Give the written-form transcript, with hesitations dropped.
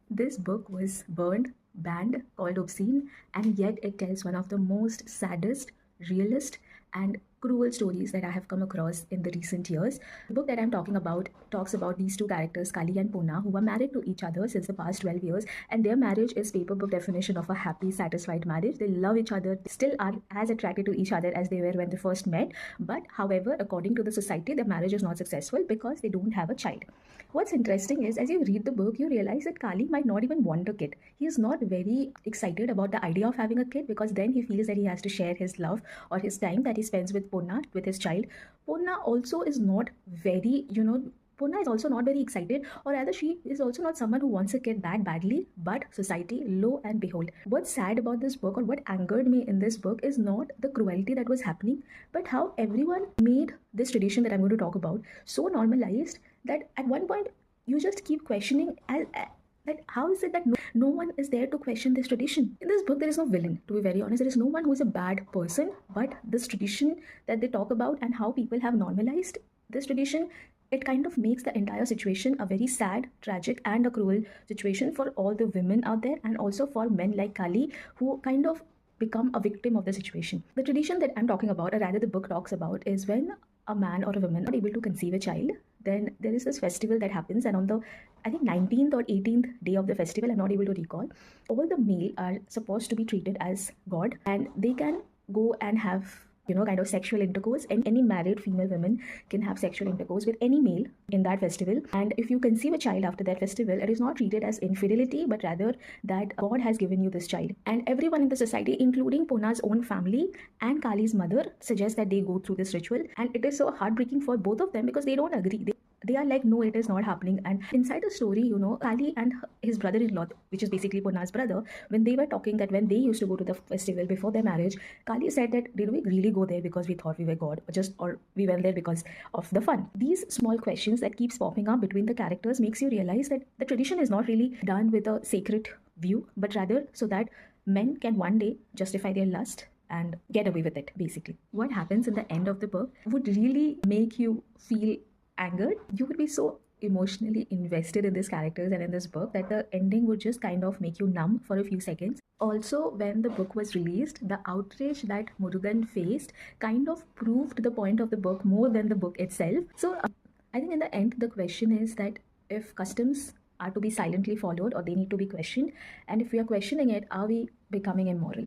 This book was burned, banned, called obscene, and yet it tells one of the most saddest, realist, and cruel stories that I have come across in the recent years. The book that I'm talking about talks about these two characters, Kali and Puna, who were married to each other since the past 12 years, and their marriage is paper book definition of a happy, satisfied marriage. They love each other, still are as attracted to each other as they were when they first met. But however, according to the society, their marriage is not successful because they don't have a child. What's interesting is as you read the book, you realize that Kali might not even want a kid. He is not very excited about the idea of having a kid because then he feels that he has to share his love or his time that he spends with Puna, with his child. Puna also is not very, Puna is also not very excited, or rather, she is also not someone who wants a kid that badly. But society, lo and behold, what's sad about this book, or what angered me in this book, is not the cruelty that was happening, but how everyone made this tradition that I'm going to talk about so normalized that at one point you just keep questioning that how is it that no one is there to question this tradition. In this book there is no villain, to be very honest. There is no one who is a bad person, but this tradition that they talk about and how people have normalized this tradition, it kind of makes the entire situation a very sad, tragic, and a cruel situation for all the women out there, and also for men like Kali, who kind of become a victim of the situation. The tradition that I'm talking about, or rather the book talks about, is when a man or a woman not able to conceive a child, then there is this festival that happens, and on the, I think, 19th or 18th day of the festival, I'm not able to recall, all the male are supposed to be treated as god, and they can go and have kind of sexual intercourse, and any married female women can have sexual intercourse with any male in that festival. And if you conceive a child after that festival, it is not treated as infidelity, but rather that God has given you this child. And everyone in the society, including Puna's own family and Kali's mother, suggests that they go through this ritual, and it is so heartbreaking for both of them because they don't agree. They are like, no, it is not happening. And inside the story, Kali and his brother-in-law, which is basically Puna's brother, when they were talking that when they used to go to the festival before their marriage, Kali said that, did we really go there because we thought we were God, or we went there because of the fun? These small questions that keeps popping up between the characters makes you realize that the tradition is not really done with a sacred view, but rather so that men can one day justify their lust and get away with it, basically. What happens in the end of the book would really make you feel angered. You would be so emotionally invested in these characters and in this book that the ending would just kind of make you numb for a few seconds. Also, when the book was released, the outrage that Murugan faced kind of proved the point of the book more than the book itself. So I think in the end, the question is that if customs are to be silently followed or they need to be questioned, and if we are questioning it, are we becoming immoral?